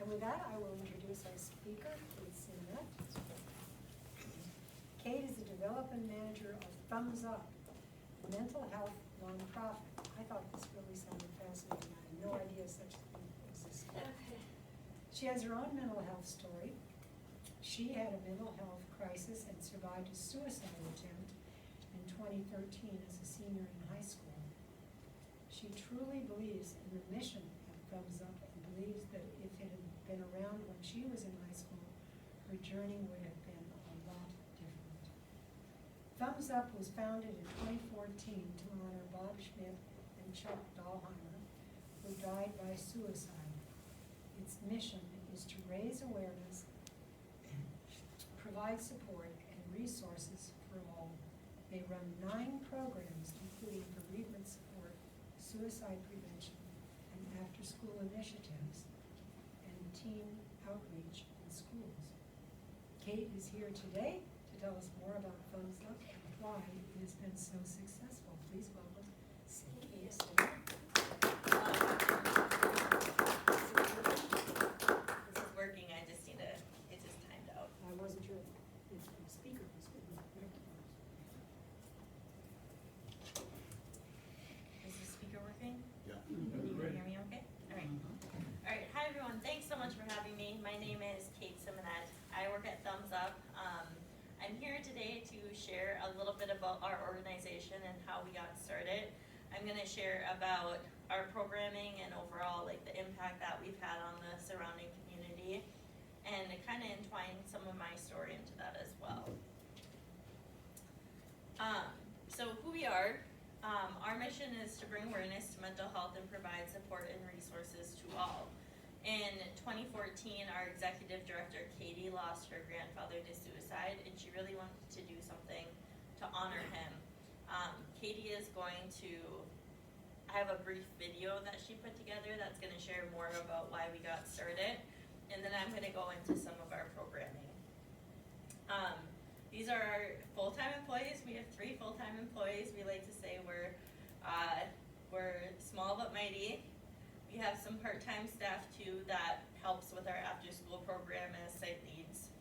with that, I will introduce our speaker, Kate Simonet. Kate is the development manager of Thumbs Up, a mental health nonprofit. I thought this really sounded fascinating. I had no idea such a thing existed. Okay. She has her own mental health story. She had a mental health crisis and survived a suicide attempt in 2013 as a senior in high school. She truly believes in the mission of Thumbs Up and believes that if it had been around when she was in high school, her journey would have been a lot different. Thumbs Up was founded in 2014 to honor Bob Schmit and Chuck Dahlheimer, who died by suicide. Its mission is to raise awareness, provide support and resources for all. They run 9 programs, including bereavement support, suicide prevention, and after-school initiatives, and teen outreach in schools. Kate is here today to tell us more about Thumbs Up and why it has been so successful. Please welcome Kate Simonet. This is working, I just need to, it just timed out. I wasn't sure if the speaker was good. Is the speaker working? Yeah. Can you hear me okay? Alright. Alright, hi everyone, thanks so much for having me. My name is Kate Simonet. I work at Thumbs Up. I'm here today to share a little bit about our organization and how we got started. I'm going to share about our programming and overall like the impact that we've had on the surrounding community, and kind of entwine some of my story into that as well. So who we are, our mission is to bring awareness to mental health and provide support and resources to all. In 2014, our executive director, Katie, lost her grandfather to suicide, and she really wanted to do something to honor him. Katie is going to have a brief video that she put together that's going to share more about why we got started, and then I'm going to go into some of our programming. These are our full-time employees. We have 3 full-time employees. We like to say we're small but mighty. We have some part-time staff too that helps with our after-school program as site leads.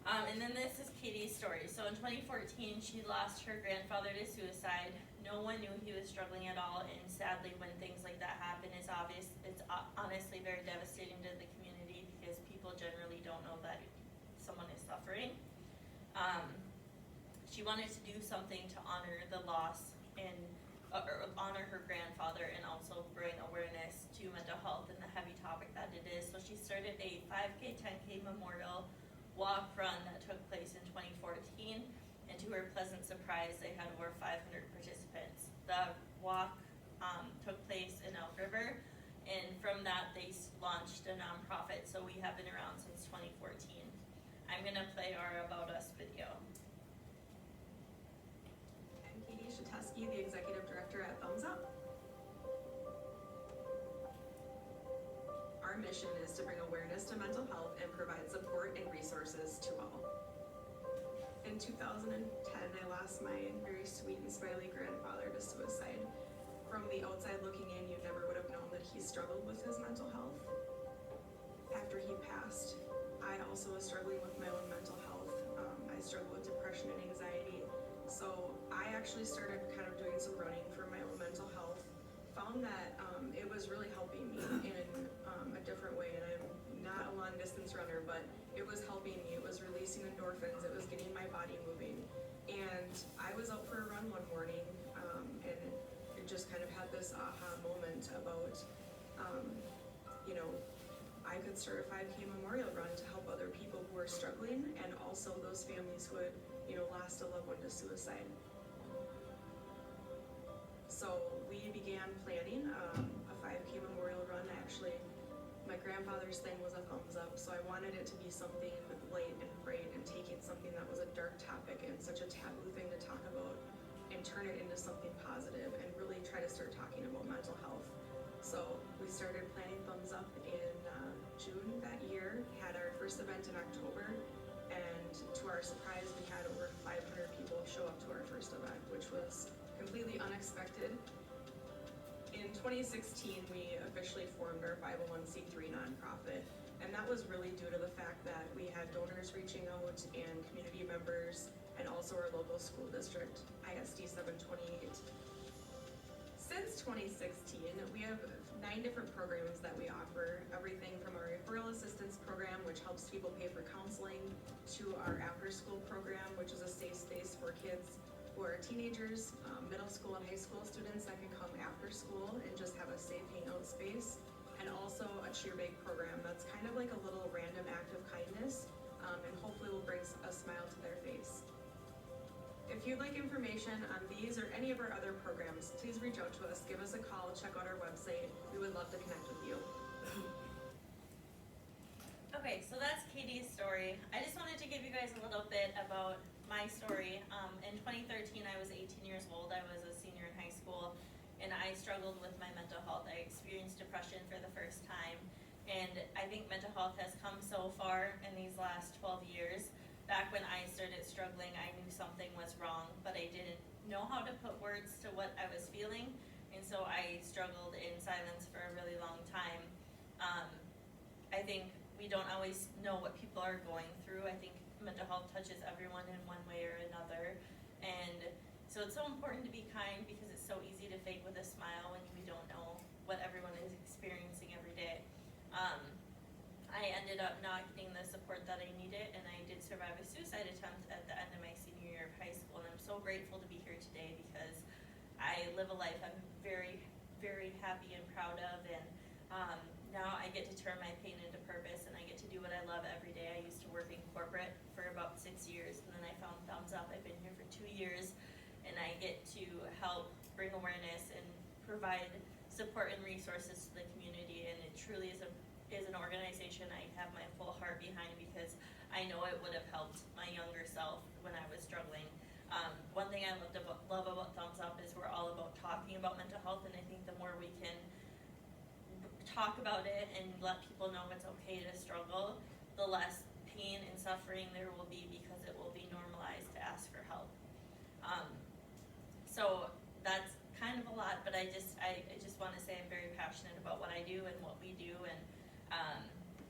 And then this is Katie's story. So in 2014, she lost her grandfather to suicide. No one knew he was struggling at all, and sadly, when things like that happen, it's honestly very devastating to the community because people generally don't know that someone is suffering. She wanted to do something to honor the loss and or honor her grandfather, and also bring awareness to mental health and the heavy topic that it is. So she started a 5K, 10K memorial walk run that took place in 2014, and to her pleasant surprise, they had over 500 participants. The walk took place in Elk River, and from that they launched a nonprofit, so we have been around since 2014. I'm gonna play our About Us video. I'm Katie Shatesky, the Executive Director at Thumbs Up. Our mission is to bring awareness to mental health and provide support and resources to all. In 2010, I lost my very sweet and smiley grandfather to suicide. From the outside looking in, you never would have known that he struggled with his mental health. After he passed, I also was struggling with my own mental health. I struggled with depression and anxiety. So I actually started kind of doing some running for my own mental health. Found that it was really helping me in a different way, and I'm not a long distance runner, but it was helping me. It was releasing endorphins. It was getting my body moving. And I was out for a run one morning, and it just kind of had this aha moment about, I could start a 5K memorial run to help other people who are struggling, and also those families who had, lost a loved one to suicide. So we began planning a 5K memorial run. Actually, my grandfather's thing was a thumbs up, so I wanted it to be something light and bright, and taking something that was a dark topic and such a taboo thing to talk about and turn it into something positive and really try to start talking about mental health. So we started planning Thumbs Up in June that year, had our first event in October, and to our surprise, we had over 500 people show up to our first event, which was completely unexpected. In 2016, we officially formed our 501c3 nonprofit, was really due to the fact that we had donors reaching out and community members, and also our local school district, ISD 728. Since 2016, we have 9 different programs that we offer, everything from our referral assistance program, which helps people pay for counseling, to our after-school program, which is a safe space for kids who are teenagers, middle school and high school students that can come after school and just have a safe hangout space, and also a cheer bag program that's kind of like a little random act of kindness, and hopefully will bring a smile to their face. If you'd like information on these or any of our other programs, please reach out to us, give us a call, check out our website. We would love to connect with you. Okay, so that's Katie's story. I just wanted to give you guys a little bit about my story. In 2013, I was 18 years old. I was a senior in high school, and I struggled with my mental health. I experienced depression for the first time, and I think mental health has come so far in these last 12 years. Back when I started struggling, I knew something was wrong, but I didn't know how to put words to what I was feeling, and so I struggled in silence for a really long time. I think we don't always know what people are going through. I think mental health touches everyone in one way or another, and so it's so important to be kind, because it's so easy to fake with a smile when we don't know what everyone is experiencing every day. I ended up not getting the support that I needed, and I did survive a suicide attempt at the end of my senior year of high school, and I'm so grateful to be here today, because I live a life I'm very, very happy and proud of, and now I get to turn my pain into purpose, and I get to do what I love every day. I used to work in corporate for about 6 years, and then I found Thumbs Up. I've been here for 2 years, and I get to help bring awareness and provide support and resources to the community, and it truly is an organization I have my full heart behind, because I know it would have helped my younger self when I was struggling. One thing I love about Thumbs Up is we're all about talking about mental health, and I think the more we can talk about it and let people know it's okay to struggle, the less pain and suffering there will be, because it will be normalized to ask for help. So that's kind of a lot, but I just want to say I'm very passionate about what I do and what we do, and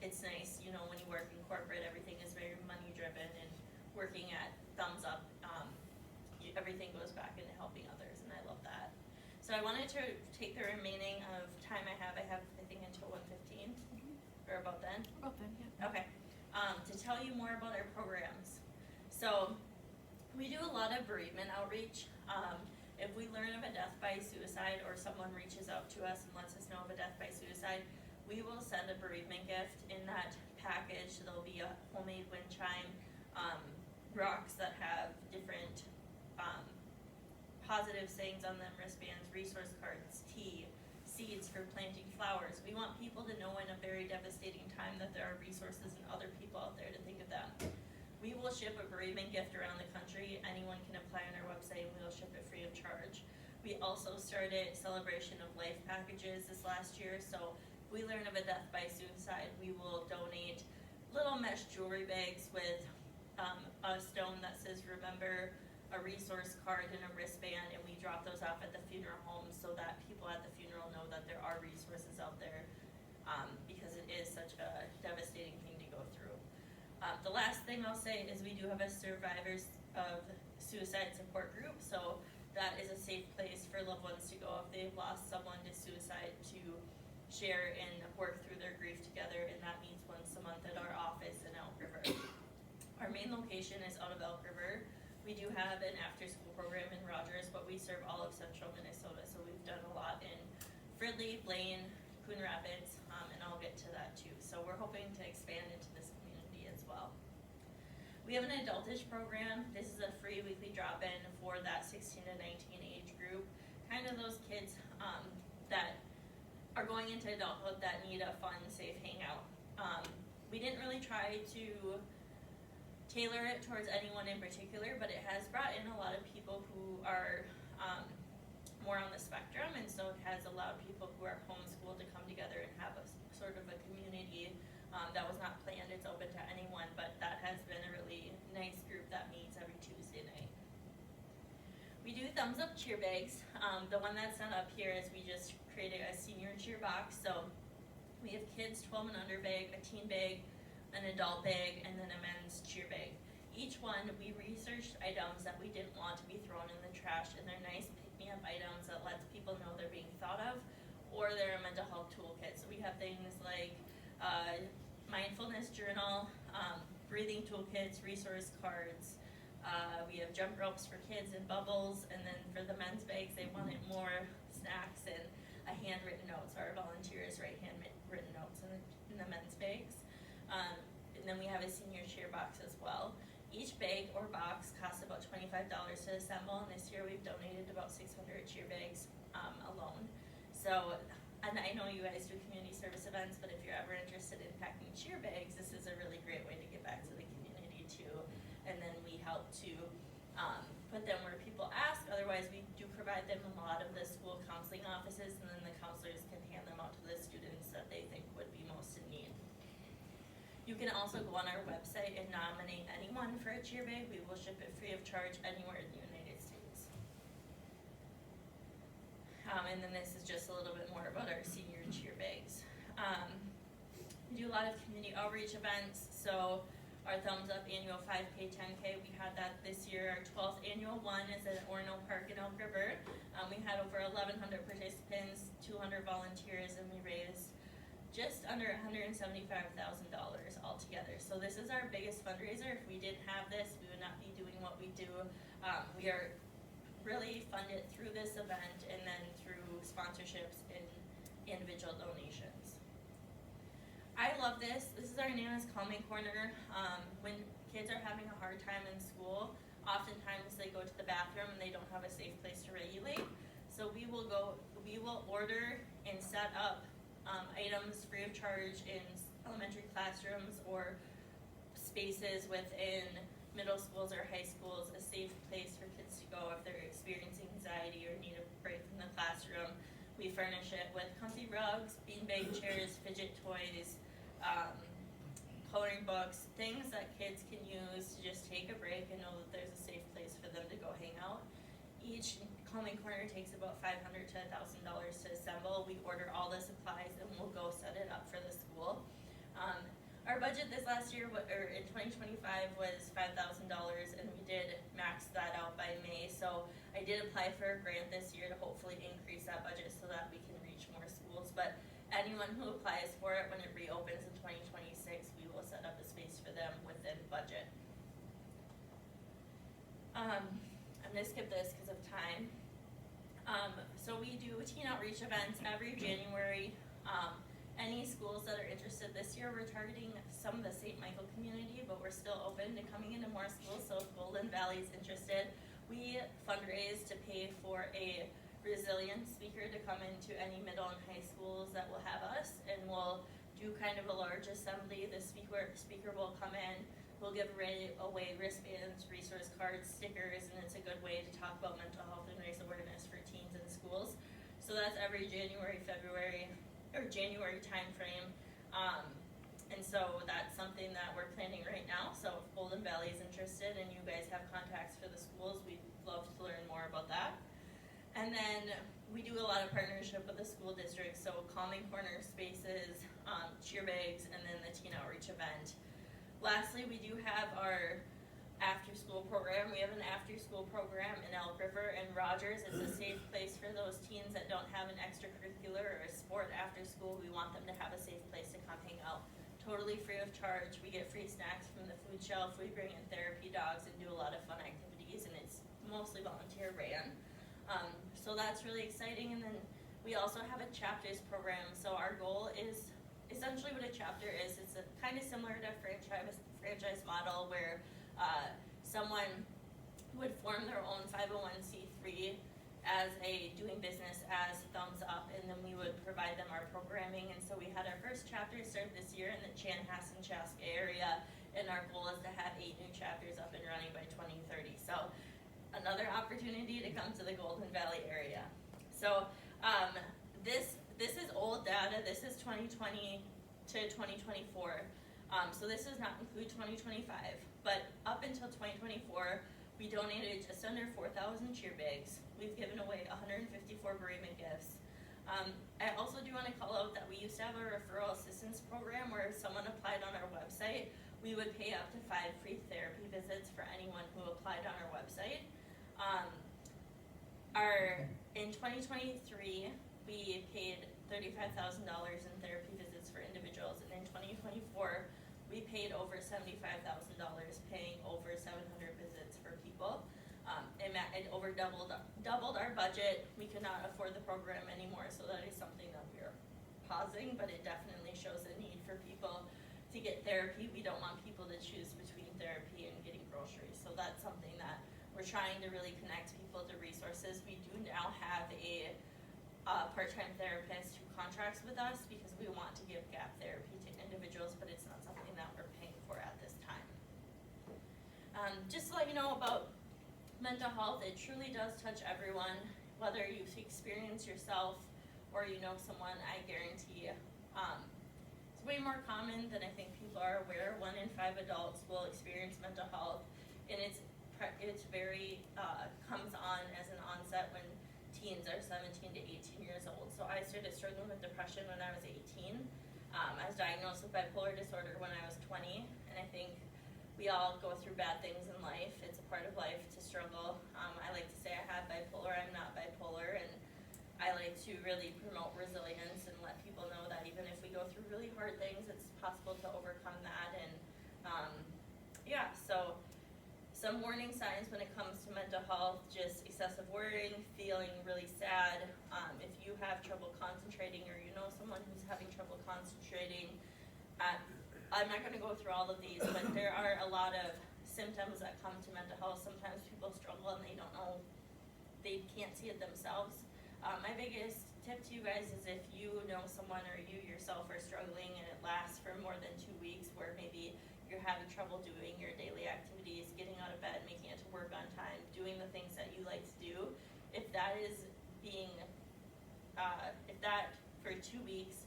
it's nice, you know, when you work in corporate, everything is very money driven, and working at Thumbs Up, everything goes back into helping others, and I love that. So I wanted to take the remaining of time I have I think until 1:15, or about then. About then, yeah. Okay, to tell you more about our programs. So we do a lot of bereavement outreach. If we learn of a death by suicide, or someone reaches out to us and lets us know of a death by suicide, we will send a bereavement gift. In that package, there'll be a homemade wind chime, rocks that have different positive sayings on them, wristbands, resource cards, tea, seeds for planting flowers. We want people to know in a very devastating time that there are resources and other people out there to think of them. We will ship a bereavement gift around the country. Anyone can apply on our website, and we'll ship it free of charge. We also started Celebration of Life packages this last year, so if we learn of a death by suicide, we will donate little mesh jewelry bags with a stone that says remember, a resource card, and a wristband, and we drop those off at the funeral home so that people at the funeral know that there are resources out there, because it is such a devastating thing to go through. The last thing I'll say is we do have a survivors of suicide support group, so that is a safe place for loved ones to go if they've lost someone to suicide, to share and work through their grief together, and that meets once a month at our office in Elk River. Our main location is out of Elk River. We do have an after-school program in Rogers, but we serve all of central Minnesota, so we've done a lot in Fridley, Blaine, Coon Rapids, and I'll get to that too. So we're hoping to expand into this community as well. We have an adultish program. This is a free weekly drop-in for that 16 to 19 age group, kind of those kids that are going into adulthood that need a fun, safe hangout. We didn't really try to tailor it towards anyone in particular, but it has brought in a lot of people who are more on the spectrum, and so it has allowed people who are homeschooled to come together and have a sort of a community that was not planned. It's open to anyone, but that has been a really nice group that meets every Tuesday night. We do Thumbs Up cheer bags. The one that's not up here is we just created a senior cheer box, so We have kids 12 and under bag, a teen bag, an adult bag, and then a men's cheer bag. Each one, we researched items that we didn't want to be thrown in the trash, and they're nice pick-me-up items that lets people know they're being thought of, or they're a mental health toolkit. So we have things like mindfulness journal, breathing toolkits, resource cards. We have jump ropes for kids and bubbles, and then for the men's bags, they wanted more snacks and a handwritten note. So our volunteers write handwritten notes in the men's bags. And then we have a senior cheer box as well. Each bag or box costs about $25 to assemble, and this year we've donated about 600 cheer bags alone. So, and I know you guys do community service events, but if you're ever interested in packing cheer bags, this is a really great way to get back to the community too. And then we help to put them where people ask. Otherwise, we do provide them a lot of the school counseling offices, and then the counselors can hand them out to the students that they think would be most in need. You can also go on our website and nominate anyone for a cheer bag. We will ship it free of charge anywhere in the United States. And then this is just a little bit more about our senior cheer bags. We do a lot of community outreach events. So our Thumbs Up annual 5K, 10K, we had that this year. Our 12th annual one is at Orono Park in Elk River. We had over 1,100 participants, 200 volunteers, and we raised just under $175,000 altogether. So this is our biggest fundraiser. If we didn't have this, we would not be doing what we do. We are really funded through this event and then through sponsorships and individual donations. I love this. This is our Nana's Calming Corner. When kids are having a hard time in school, oftentimes they go to the bathroom and they don't have a safe place to regulate. So we will order and set up items free of charge in elementary classrooms or spaces within middle schools or high schools, a safe place for kids to go if they're experiencing anxiety or need a break from the classroom. We furnish it with comfy rugs, beanbag chairs, fidget toys, coloring books, things that kids can use to just take a break and know that there's a safe place for them to go hang out. Each Calming Corner takes about $500 to $1,000 to assemble. We order all the supplies and we'll go set it up for the school. Our budget this last year, or in 2025, was $5,000, and we did max that out by May. So I did apply for a grant this year to hopefully increase that budget so that we can reach more schools. But anyone who applies for it when it reopens in 2026, we will set up a space for them within budget. I'm gonna skip this because of time. So we do teen outreach events every January. Any schools that are interested this year, we're targeting some of the St. Michael community, but we're still open to coming into more schools. So if Golden Valley is interested, we fundraise to pay for a resilience speaker to come into any middle and high schools that will have us, and we'll do kind of a large assembly. The speaker will come in. We'll give away wristbands, resource cards, stickers, and it's a good way to talk about mental health and raise awareness for teens in schools. So that's every January time frame. And so that's something that we're planning right now. So if Golden Valley is interested and you guys have contacts for the schools, we'd love to learn more about that. And then we do a lot of partnership with the school districts, so Calming Corner spaces, cheer bags, and then the teen outreach event. Lastly, we do have our after-school program. We have an after-school program in Elk River and Rogers. It's a safe place for those teens that don't have an extracurricular or a sport after school. We want them to have a safe place to come hang out. Totally free of charge. We get free snacks from the food shelf. We bring in therapy dogs and do a lot of fun activities, and it's mostly volunteer ran. So that's really exciting. And then we also have a chapters program. So our goal is, essentially what a chapter is, it's kind of similar to a franchise model where someone would form their own 501c3 as doing business as Thumbs Up, and then we would provide them our programming. And so we had our first chapter start this year in the Chanhassen, Chaska area, and our goal is to have 8 new chapters up and running by 2030. So another opportunity to come to the Golden Valley area. So this is old data. This is 2020 to 2024. So this does not include 2025, but up until 2024, we donated just under 4,000 cheer bags. We've given away 154 bereavement gifts. I also do wanna call out that we used to have a referral assistance program where if someone applied on our website, we would pay up to 5 free therapy visits for anyone who applied on our website. In 2023, we paid $35,000 in therapy visits for individuals, and in 2024, we paid over $75,000, paying over 700 visits for people. It over doubled our budget. We could not afford the program anymore, so that is something that we are pausing, but it definitely shows a need for people to get therapy. We don't want people to choose between therapy and getting groceries, so that's something that we're trying to really connect people to resources. We do now have a part-time therapist who contracts with us because we want to give gap therapy to individuals, but it's not something that we're paying for at this time. Just to let you know about mental health, it truly does touch everyone, whether you've experienced yourself or you know someone. I guarantee it's way more common than I think people are aware. 1 in 5 adults will experience mental health, and it's very comes on as an onset when teens are 17 to 18 years old. So I started struggling with depression when I was 18. I was diagnosed with bipolar disorder when I was 20, and I think we all go through bad things in life. It's a part of life to struggle. I like to say I have bipolar, I'm not bipolar, and I like to really promote resilience and let people know that even if we go through really hard things, it's possible to overcome that. And so some warning signs when it comes to mental health: just excessive worrying, feeling really sad. If you have trouble concentrating, or you know someone who's having trouble concentrating, I'm not going to go through all of these, but there are a lot of symptoms that come to mental health. Sometimes people struggle and they don't know, they can't see it themselves. My biggest tip to you guys is if you know someone or you yourself are struggling and it lasts for more than 2 weeks, where maybe you're having trouble doing your daily activities, getting out of bed, making it to work on time, doing the things that you like to do, if that is being, if that for 2 weeks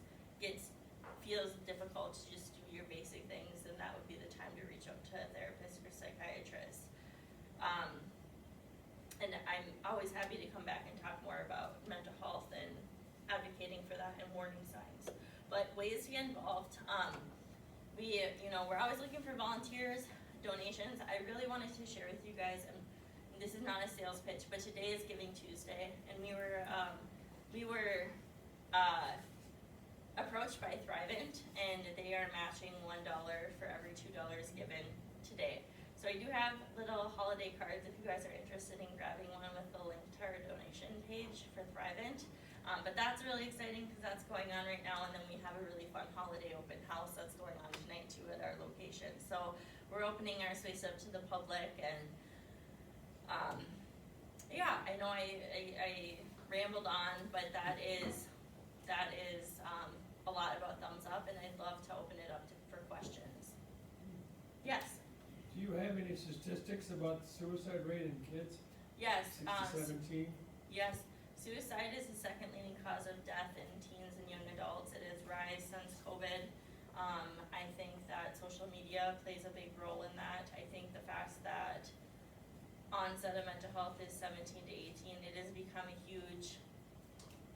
feels difficult to just do your basic things, then that would be the time to reach out to a therapist or psychiatrist. And I'm always happy to come back and talk more about mental health and advocating for that and warning signs. But ways to get involved, we're always looking for volunteers, donations. I really wanted to share with you guys, and this is not a sales pitch, but today is Giving Tuesday, and we were approached by Thrivent, and they are matching $1 for every $2 given today. So I do have little holiday cards if you guys are interested in grabbing one with the link to our donation page for Thrivent. But that's really exciting because that's going on right now, and then we have a really fun holiday open house that's going on tonight too at our location. So we're opening our space up to the public, and I know I rambled on, but that is a lot about Thumbs Up, and I'd love to open it up for questions. Yes. Do you have any statistics about the suicide rate in kids? Yes. 6 to 17? Yes. Suicide is the second leading cause of death in teens and young adults. It has risen since COVID. I think that social media plays a big role in that. I think the fact that onset of mental health is 17 to 18, it has become a huge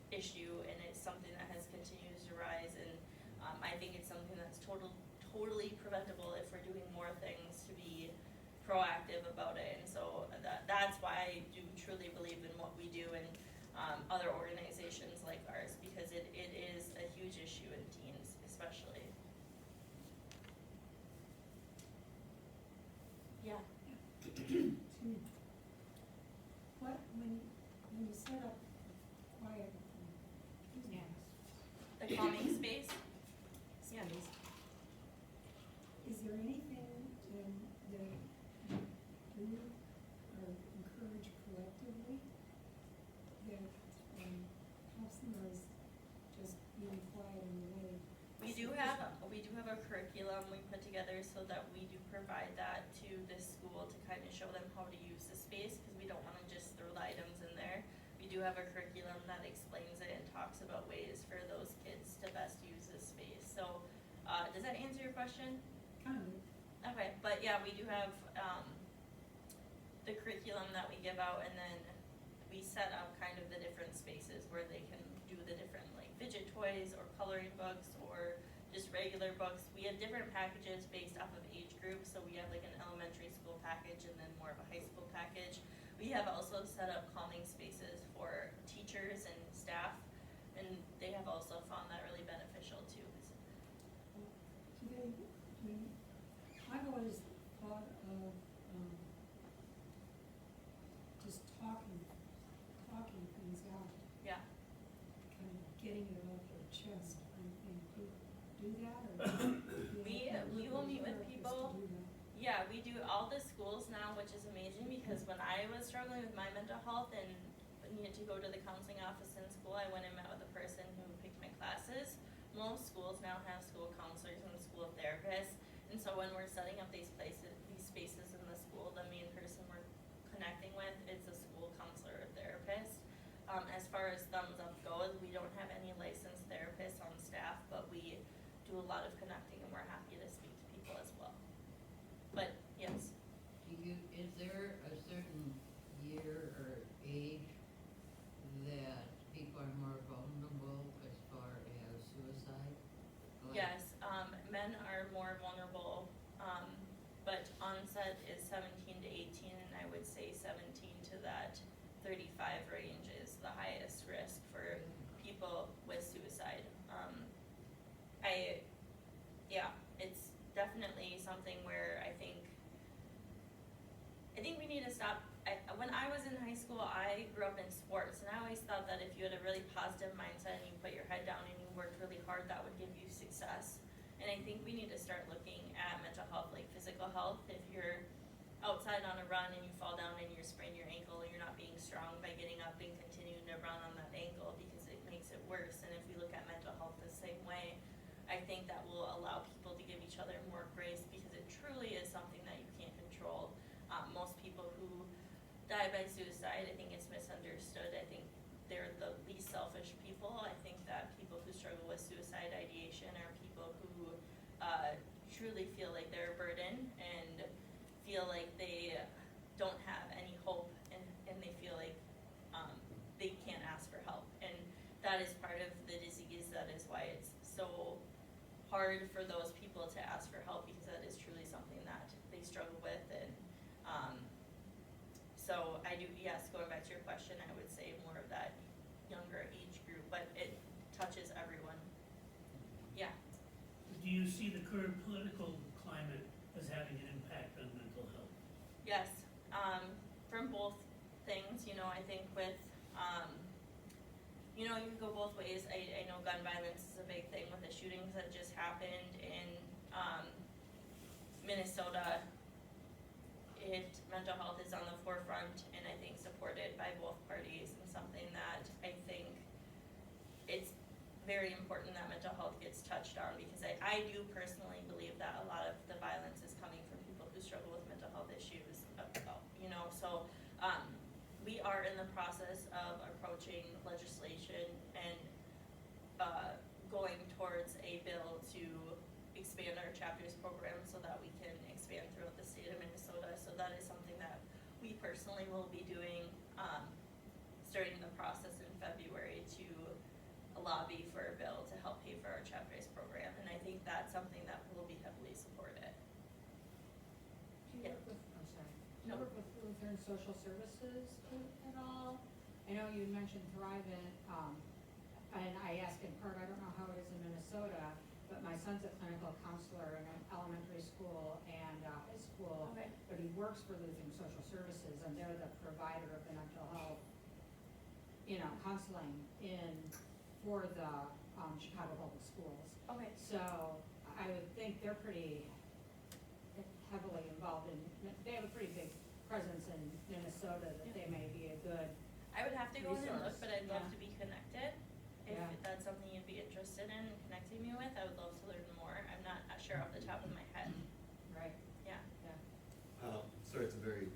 issue, and it's something that has continued to rise, and I think it's something that's totally preventable if we're doing more things to be proactive about it. And so that's why I do truly believe in what we do and other organizations like ours, because it is a huge issue in teens especially. Yeah. What, when you set up quiet, The calming space. Yeah. is there anything that you do or encourage collectively that helps them, or is just being quiet in the way? We do have a curriculum we put together so that we do provide that to this school to kind of show them how to use the space, because we don't want to just throw the items in there. We do have a curriculum that explains it and talks about ways for those kids to best use this space. So does that answer your question? Kind of. Okay, but yeah, we do have the curriculum that we give out, and then we set up kind of the different spaces where they can do the different like fidget toys or coloring books or just regular books. We have different packages based off of age groups, so we have like an elementary school package and then more of a high school package. We have also set up calming spaces for teachers and staff, and they have also found that really beneficial too. I've always thought of, just talking things out, Yeah. kind of getting it off your chest. Do that, or We will meet with therapists people. to do that? Yeah, we do all the schools now, which is amazing because when I was struggling with my mental health and needed to go to the counseling office in school, I went and met with a person who picked my classes. Most schools now have school counselors and school therapists, and so when we're setting up these spaces in the school, the main person we're connecting with is a school counselor or therapist. As far as Thumbs Up goes, we don't have any licensed therapists on staff, but we do a lot of connecting and we're happy to speak to people as well. But yes, Is there a certain year or age that people are more vulnerable as far as suicide? Like, yes, men are more vulnerable, but onset is 17 to 18, and I would say 17 to that 35 range is the highest risk for people with suicide. It's definitely something where I think we need to stop. When I was in high school, I grew up in sports, and I always thought that if you had a really positive mindset and you put your head down and you worked really hard, that would give you success. And I think we need to start looking at mental health like physical health. If you're outside on a run and you fall down and you sprain your ankle, you're not being strong by getting up and continuing to run on that ankle because it makes it worse. And if we look at mental health the same way, I think that will allow people to give each other more grace because it truly is something that you can't control. Most people who die by suicide, I think it's misunderstood. I think they're the least selfish people. I think that people who struggle with suicide ideation are people who truly feel like they're a burden and feel like they don't have any hope and they feel like they can't ask for help. And that is part of the disease. That is why it's so hard for those people to ask for help because that is truly something that they struggle with. And so I do, yes, going back to your question, I would say more of that younger age group, but it touches everyone. Yeah. Do you see the current political climate as having an impact on mental health? Yes, from both things, I think with, you can go both ways. I know gun violence is a big thing with the shootings that just happened in Minnesota. Mental health is on the forefront and I think supported by both parties, and something that I think it's very important that mental health gets touched on because I do personally believe that a lot of the violence is coming from people who struggle with mental health issues, so we are in the process of approaching legislation and going towards a bill to expand our chapters program so that we can expand throughout the state of Minnesota. So that is something that we personally will be doing, starting the process in February to lobby for a bill to help pay for our chapters program. And I think that's something that will be heavily supported. Do you Yeah. work with, I'm sorry, do No. you work with Lutheran Social Services at all? I know you mentioned Thrivent, and I asked in part, I don't know how it is in Minnesota, but my son's a clinical counselor in an elementary school and high school, Okay. but he works for Lutheran Social Services, and they're the provider of the mental health, counseling for the Chicago Public Schools. Okay. So I would think they're pretty heavily involved they have a pretty big presence in Minnesota that they may be a good, I would have to go in and look, resource, but I'd love yeah. to be connected. If Yeah. that's something you'd be interested in connecting me with, I would love to learn more. I'm not sure off the top of my head. right, Yeah. yeah. Sorry, it's a very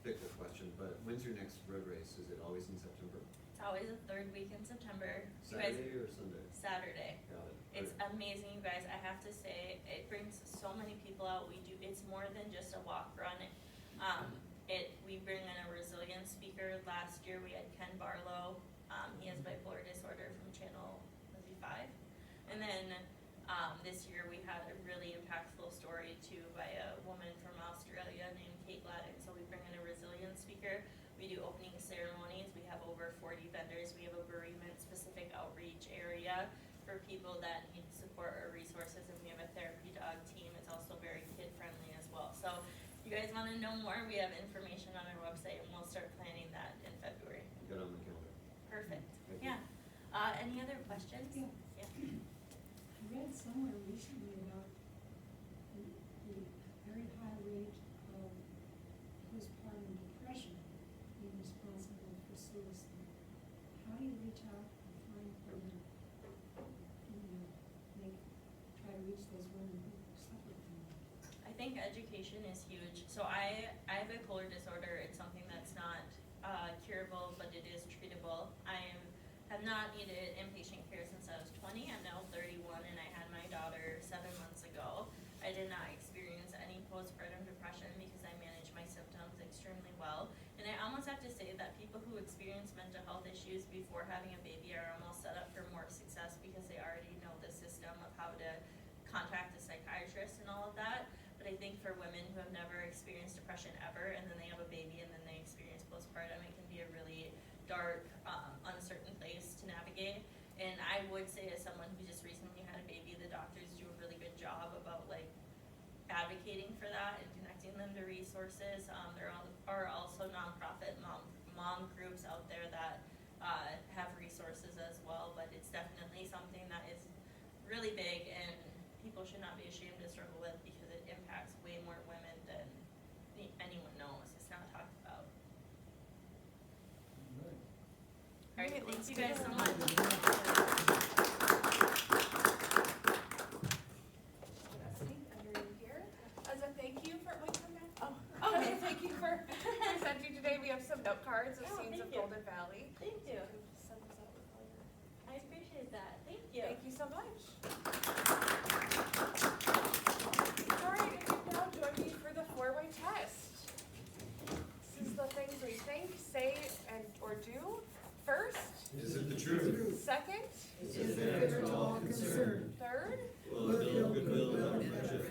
fickle question, but when's your next road race? Is it always in September? It's always the third week in September. You guys, Saturday or Sunday? Saturday. Got it. It's Alright. amazing, you guys. I have to say, it brings so many people out. It's more than just a walk run. We bring in a resilience speaker speaker last year, we had Ken Barlow. He has bipolar disorder from channel, was he 5? And then, this year we had a really impactful story too by a woman from Australia named Kate Gladden. So we bring in a resilience speaker. We do opening ceremonies. We have over 40 vendors. We have a bereavement specific outreach area for people that need support or resources, and we have a therapy dog team. It's also very kid friendly as well. So if you guys want to know more, we have information on our website, and we'll start planning that in February. Get on the calendar. Perfect. Thank you. Yeah. Any other questions? Yeah. Yeah. I read somewhere recently about the very high rate of postpartum depression being responsible for suicide. How do you reach out and find women, try to reach those women who suffer from that? I think education is huge. So I have bipolar disorder. It's something that's not curable, but it is treatable. Have not needed inpatient care since I was 20. I'm now 31, and I had my daughter 7 months ago. I did not experience any postpartum depression because I managed my symptoms extremely well. And I almost have to say that people who experience mental health issues before having a baby are almost set up for more success because they already know the system of how to contact a psychiatrist and all of that. But I think for women who have never experienced depression ever, and then they have a baby and then they experience postpartum, it can be a really dark, uncertain place to navigate. And I would say, as someone who just recently had a baby, the doctors do a really good job about advocating for that and connecting them to resources. There are also nonprofit mom groups out there that have resources as well, but it's definitely something that is really big and people should not be ashamed to struggle with because it impacts way more women than anyone knows. It's not talked about. Right. Alright, thank let's you give guys her so a much. Dusty, under here. As a thank you for, wait, come back. Oh, okay, thank you for presenting today. We have some note cards of Oh, scenes thank of you. Golden Valley. Thank you. Send those out with all your. I appreciate that. Thank you. Thank you so much. All right, if you now join me for the 4-way test. This is the things we think, say, and or do. First, Is it the truth? second, Is it fair to all concerned? third, Will it build goodwill and friendship